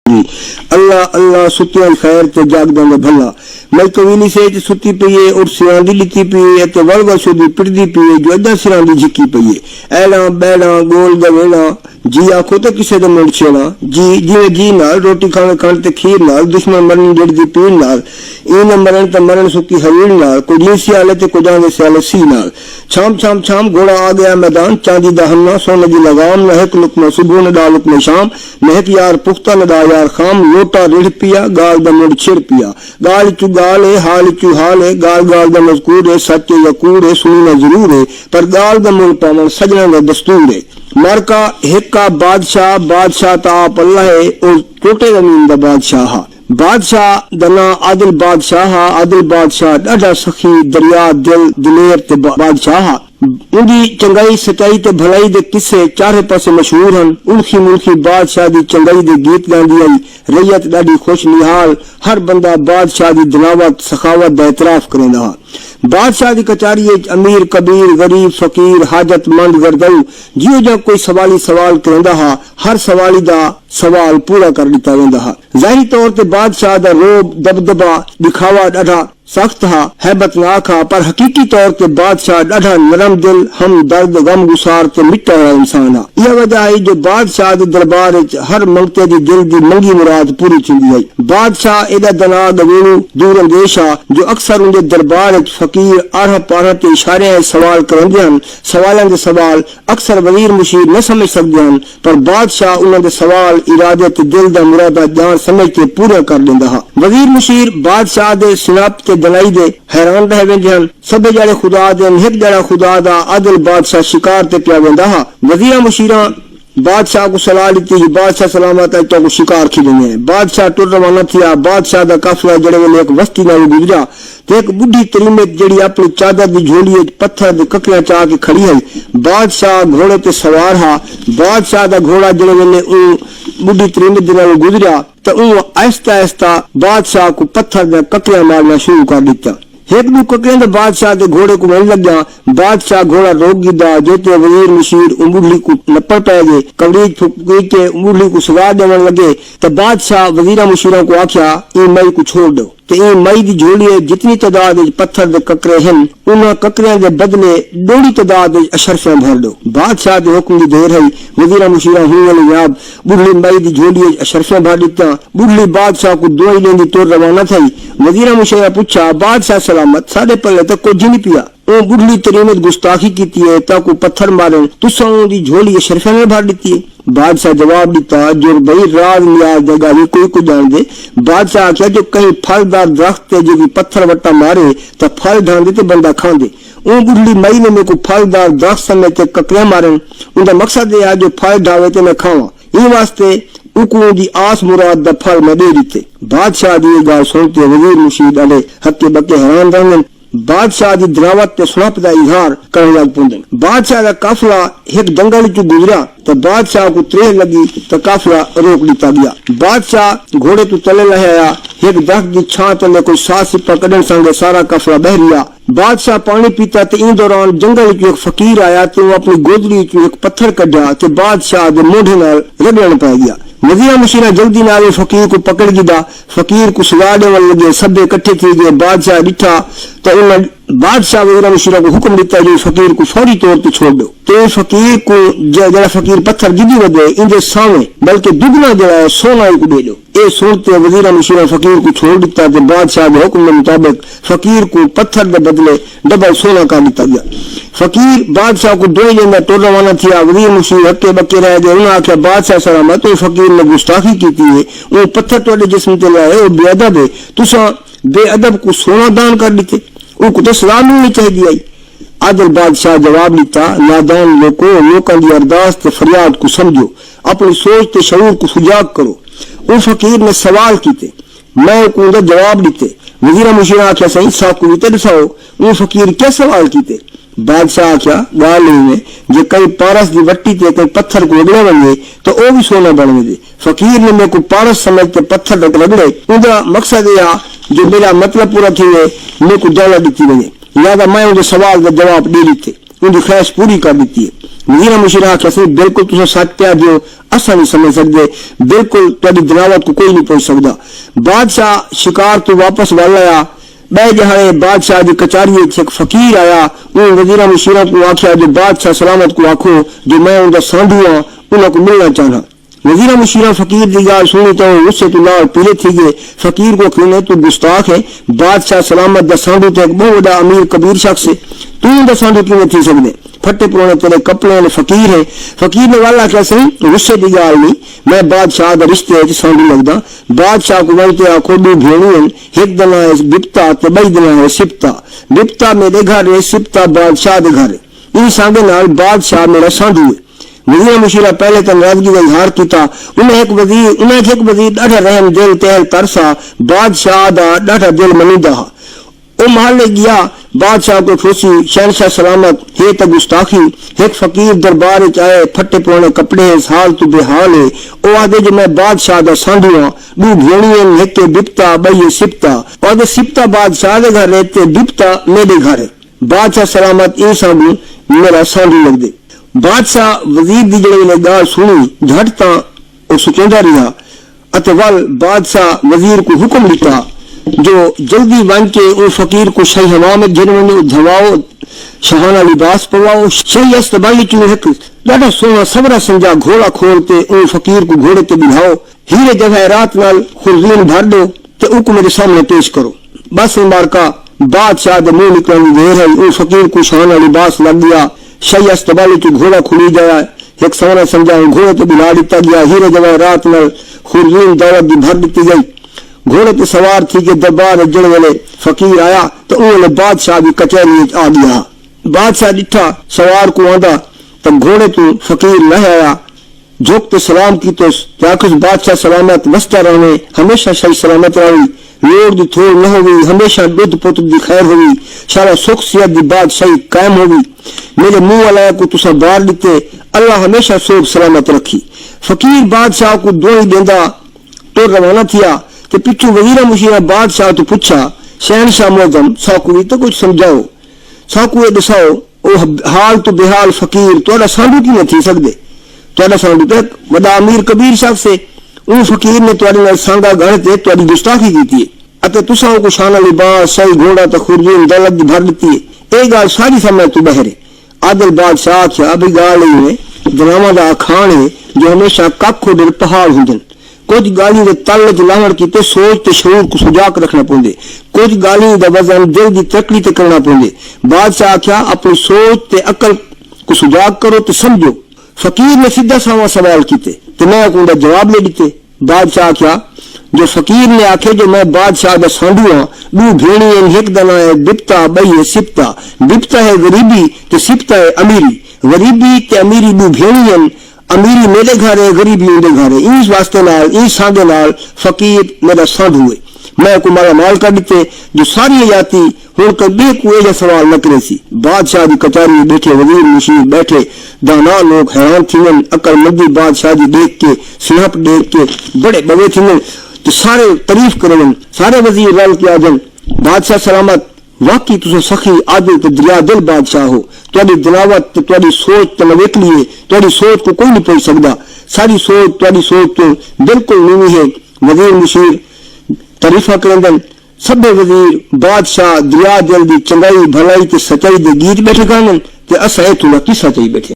اللہ اللہ ستیاں خیر تے جاگداں دا بھلا میں کویلی سے ستی پیے اور سیاں دی لتی پیے تے ول ول شدی پڑدی پیے جو ادا سراں دی جھکی پیے ایڑاں بیڑاں گول گویڑاں جی آخو تو کسے دے مڑ چھیڑا جی نال روٹی کھان تے کھیر نال دشمن مرن جڑ دی پین نال این مرن تے مرن سکی حویل نال کوئی نہیں سیالے تے کوئی جانے سیالے سی نال چھام گھوڑا آ گیا میدان چاندی دا ہنہ سونے دی لگام نہ ایک لقمہ صبح نہ دا لقمہ شام نہ ایک یار پختہ نہ دا یار خام لوٹا ریڑھ پیا گال دا مڑ چھڑ پیا گال چو گال ہے حال چو حال ہے گال دا مذکور ہے سچ یقور ہے سننا ضرور ہے پر گال دا مڑ پاون سجنا دا دستور ہے مارکا ہکا بادشاہ تا آپ اللہ ہے اور ٹوٹے زمین دا بادشاہ دنا عادل بادشاہ ڈاڈا سخی دریا دلیر تے بادشاہ اندی چنگائی سچائی تے بھلائی دے قصے چارے پاسے مشہور ہن الخی ملخی بادشاہ دی چنگائی دے گیت گاندی آئی ریت ڈاڈی خوش نحال ہر بندہ بادشاہ دی دلاوت سخاوت دا اعتراف کریندا بادشاہ دی کچاری امیر کبیر غریب فقیر حاجت مند گردو جیو جا کوئی سوالی سوال کریندا ہر سوالی دا سوال پورا کر دیتا ویندا ظاہری طور تے بادشاہ دا روب دبدبا دکھاوا ڈاڈا سخت ہیبت ناک پر حقیقی طور تے بادشاہ ڈاڈا نرم دل ہم درد غم گسار تے مٹا ہوا انسان یہ وجہ ہے جو بادشاہ دے دربار ہر منگتے دی دل دی منگی مراد پوری تھیندی ہے بادشاہ ایڈا دنا گویڑو دور اندیشا جو اکثر ان دے دربار فقیر آرہ پارہ تے اشارے سوال کرندے ہیں سوالاں دے سوال اکثر وزیر مشیر نہ سمجھ سکدے ہیں پر بادشاہ انہاں دے سوال ارادے تے دل دا مرادہ جان سمجھ کے پورا کر دیندا وزیر مشیر بادشاہ دے سناپ تے دلائی دے حیران رہ ویندے ہیں سب جڑے خدا دے ایک جڑا خدا دا عادل بادشاہ شکار تے پیا ویندا وزیر مشیراں بادشاہ کو صلاح دیتی بادشاہ سلامت ہے تو شکار کھلنے بادشاہ ٹر روانہ تھیا بادشاہ دا قافلہ جڑے ویلے ایک وسطی نال گزرا تے ایک بڈھی تریمت جڑی اپنی چادر دی جھولی پتھر دے ککڑیاں چا کے کھڑی ہے بادشاہ گھوڑے تے سوار بادشاہ دا گھوڑا جڑے ویلے بڈھی تریمت دے نال گزرا تے آہستہ بادشاہ کو پتھر دے ککڑیاں مارنا شروع کر دیتا ایک دو ککڑیاں دے بادشاہ دے گھوڑے کو مل لگیا بادشاہ گھوڑا روک گیا جوتے وزیر مشیر امبڑلی کو نپڑ پہ گئے کبریج پھکی کے امبڑلی کو سگا دینے لگے تو بادشاہ وزیرہ مشیروں کو آکھیا این مئی کو چھوڑ دو تو این مئی دی جھولی جتنی تعداد پتھر دے ککڑے ہیں انہاں ککڑیاں دے بدلے ڈوڑی تعداد اشرفیاں بھر دو بادشاہ دے حکم دی دیر ہے وزیرہ مشیرہ ہوئے یاب بڑھلی مئی دی جھولی اشرفیاں بھر دیتا بڑھلی بادشاہ کو دوائی لین دی طور روانہ تھی وزیرہ مشیرہ پوچھا بادشاہ سلامت ساڑھے پلے تک کو جن پیا او بڑھلی تریمت گستاخی کیتی ہے تاکو پتھر مارن تساں دی جھولی اشرفیاں میں بھر دیتی ہے بادشاہ جواب دیتا جو بھئی راز نیاز جگہ بھی کوئی کو جان دے بادشاہ کیا جو کہیں پھلدار درخت تے جو پتھر وٹا مارے تو پھل ڈھان دے تے بندہ کھان دے اون بڑھلی مئی نے میں کو پھلدار درخت سمیت ککڑیاں مارن ان دا مقصد ہے جو پھل ڈھاوے تے میں کھاواں یہ واسطے اکو دی آس مراد دا پھل میں دے دیتے بادشاہ دی گال سنتے وزیر مشید علیہ ہکے بکے حیران رہن بادشاہ دی دراوت تے سنپ دا اظہار کرنے لگ پوندن بادشاہ دا قافلہ ایک جنگل چ گزرا تو بادشاہ کو تریہ لگی تو قافلہ روک لیتا گیا بادشاہ گھوڑے تو تلے لہیا ایک درخت دی چھان تلے کوئی سات سپا کڈن سنگے سارا قافلہ بہ رہیا بادشاہ پانی پیتا تے ان دوران جنگل چ ایک فقیر آیا تے وہ اپنی گودڑی چ ایک پتھر کڈیا تے بادشاہ دے موڈے نال رگڑن پے گیا وزیر مشیرہ جلدی نال فقیر کو پکڑ گیا فقیر کو سلا دیون لگے سب اکٹھے تھی گئے بادشاہ ڈٹھا تو انہوں بادشاہ وزیر مشیرہ کو حکم دیتا جو فقیر کو فوری طور پہ چھوڑ دو تو فقیر کو جڑا فقیر پتھر گدی ودے ان دے سامنے بلکہ دگنا جڑا ہے سونا کو دے دو اے سنتے وزیر مشیرہ فقیر کو چھوڑ دیتا تو بادشاہ کے حکم کے مطابق فقیر کو پتھر دے بدلے ڈبل سونا کر دیتا گیا فقیر بادشاہ کو دو لینا ٹور روانہ تھیا وزیر مشیر ہکے بکے رہ گئے انہوں نے آخیا بادشاہ سلامت فقیر نے گستاخی کی تھی وہ پتھر تھوڑے جسم تے لائے وہ بے ادب ہے تساں بے ادب کو سونا دان کر دیتے ان کو تو سلام نہیں چاہیے آئی عادل بادشاہ جواب دیتا نادان لوکاں دی ارداس تے فریاد کو سمجھو اپنی سوچ تے شعور کو سجاگ کرو وہ فقیر نے سوال کیتے میں کو جواب دیتے وزیر مشیرہ آخیا صحیح صاحب کو بھی دساؤ وہ فقیر کیا سوال کیتے بادشاہ آخیا گال میں جے کئی پارس دی وٹی تے کئی پتھر کو رگڑے ونجے تو وہ بھی سونا بن دے فقیر نے میں کو پارس سمجھ کے پتھر تک رگڑے ان کا مقصد یہ جو میرا مطلب پورا تھی میں کو دولت دیتی وجے لہذا میں ان کے سوال کا جواب دے دیتے ان کی خواہش پوری کر دیتی ہے. وزیر مشیر آخیا سی بالکل تصا سچ پیا دیو اصا نہیں سمجھ سکتے, بالکل تاری دلاوت کو کوئی نہیں پہنچ سکتا. بادشاہ شکار تو واپس ول آیا. بہ جہاں بادشاہ کی کچہری ایک فقیر آیا. ان وزیر مشیروں کو آخیا جو بادشاہ سلامت کو آخو جو میں ان کا سانڈو ہاں انہوں کو ملنا چاہنا. وزیر مشیرہ فقیر کی گال سنی تو اس سے تو لال پیلے تھی گئے. فقیر کو کھینے تو گستاخ ہے, بادشاہ سلامت دا سانڈو تو ایک بہت بڑا امیر کبیر شخص ہے, تو ان دا سانڈو کیوں تھی سکتے, پھٹے پرونے تیرے کپڑے والے فقیر ہے. فقیر نے والا کیا صحیح غصے کی گال نہیں, میں بادشاہ دا رشتے ہے سانڈو لگتا. بادشاہ کو بولتے آخو دو بھیڑی ہیں, ایک دن ہے بپتا تو بئی دن ہے سپتا. بپتا میرے گھر ہے, سپتا بادشاہ دے گھر ہے. ان سانگے نال بادشاہ میرا سانڈو ہے. وزیر مشیرہ پہلے تو ناراضگی کا اظہار کیتا. انہیں ایک وزیر ڈاڈا رحم دل تیل ترسا, بادشاہ دا ڈاڈا دل منیدا. او محلے گیا بادشاہ کو کھوسی شہنشاہ سلامت ہے تو گستاخی. ایک فقیر دربار آئے پھٹے پرانے کپڑے حال تو بے حال ہے. او آدھے جو میں بادشاہ دا سانڈو ہاں, دو بھیڑی ایک بپتا بئی سپتا. اور سپتا بادشاہ دے گھر رہتے, بپتا میرے گھر ہے. بادشاہ سلامت یہ سانڈو میرا سانڈو لگ دے. بادشاہ وزیر دی جڑی نے گال سنی جھٹ تا او سچوندا رہا اتے ول بادشاہ وزیر کو حکم دیتا جو جلدی بن کے او فقیر کو شاہی حمام میں جنوں دھواؤ, شاہانہ لباس پواؤ. شاہی استبالی چوں ایک ڈاڈا سونا صبرا سمجھا گھوڑا کھولتے او فقیر کو گھوڑے تے بٹھاؤ, ہیرے جواہرات نال خرزین بھر دو تے او کو میرے سامنے پیش کرو. بس مبارکہ بادشاہ دے منہ نکلنے دیر ہے. او فقیر کو شاہانہ لباس لگ گیا. شاہی استبالی تو گھوڑا کھلی جایا, ایک سونا سمجھا گھوڑے تو بلا دیتا گیا. ہیرے جواہرات نال خرزین دولت دی بھر دیتی گئی. گھوڑے پہ سوار تھی کہ دربار جڑ والے فقیر آیا تو انہوں بادشاہ کی کچہری آ گیا. بادشاہ ڈٹھا سوار کو آندا تو گھوڑے تو فقیر لہ آیا, جھک تو سلام کی تو آخس بادشاہ سلامت وسطہ رہنے, ہمیشہ شاہی سلامت رہی, لوڑ دی تھوڑ نہ ہوگی, ہمیشہ دودھ پتر دی خیر ہوگی, سارا سکھ صحت دی بادشاہی قائم ہوگی. میرے منہ والا کو تسا بار دیتے, اللہ ہمیشہ سوگ سلامت رکھی. فقیر بادشاہ کو دعائی دیندا تو روانہ تھیا کہ پچھو وزیر مشیرہ بادشاہ تو پوچھا شہنشاہ معظم ساکو بھی تو کچھ سمجھاؤ, ساکو یہ دساؤ او حال تو بحال فقیر تو سانڈو کی نہ تھی سکتے. تو سانڈو تو ایک بڑا امیر کبیر شخص سے ان فقیر نے تھوڑے سانگا گھر تے تھوڑی گستاخی کی ہے, تساں کو شانہ لباس شاہی گھوڑا تو خرزین دولت بھر دیتی ہے. یہ گال ساری سمجھ تو بہرے. عادل بادشاہ آخیا بھی گال ہے جناواں دا اکھان ہے جو ہمیشہ ککھ ڈر پہاڑ ہوں. کچھ گالی دے تل چ لاہن کیتے سوچ تے شعور کو سجا کے رکھنا پوندے, کچھ گالی دا وزن دل دی تکڑی تے کرنا پوندے. بادشاہ آخیا اپنی سوچ تے عقل کو سجا کرو تے سمجھو. فقیر نے سیدھا ساواں سوال کیتے تے میں اوندا جواب لے دیتے. بادشاہ آخیا جو فقیر نے آخے جو میں بادشاہ دا سانڈو ہاں, دو بھیڑی ایک دنا ہے بپتا بئی سپتا. بپتا ہے غریبی تے سپتا ہے امیری. غریبی تے امیری دو بھیڑی ہیں, امیری میرے گھر ہے غریبی اندے گھر ہے. اس واسطے نال اس سانگے نال فقیر میرا سانڈو ہے. میں کو مالا مال کر دیتے جو ساری حیاتی ہوں کبھی کوئی جا سوال نہ کرے سی. بادشاہ کی کچہری بیٹھے وزیر مشیر بیٹھے دانا لوگ حیران تھیں, عقل مندی بادشاہ جی دیکھ کے سیاپ دیکھ کے بڑے بڑے تھیں تو سارے تعریف کرن, سارے وزیر رل کے آجن بادشاہ سلامت واقعی تسا سخی عادل تے دریا دل بادشاہ ہو. تہاڈی دلاوت تے تہاڈی سوچ تے ویکھ لیے تہاڈی سوچ کو کوئی نہیں پہنچ سکدا. ساری سوچ تہاڈی سوچ تو بالکل نہیں ہے. وزیر مشیر تعریفاں کرندن, سبے وزیر بادشاہ دریا دل دی چنگائی بھلائی تے سچائی دے گیت بیٹھے گاندن تے اساں ایتھوں دا قصہ چاہی بیٹھے.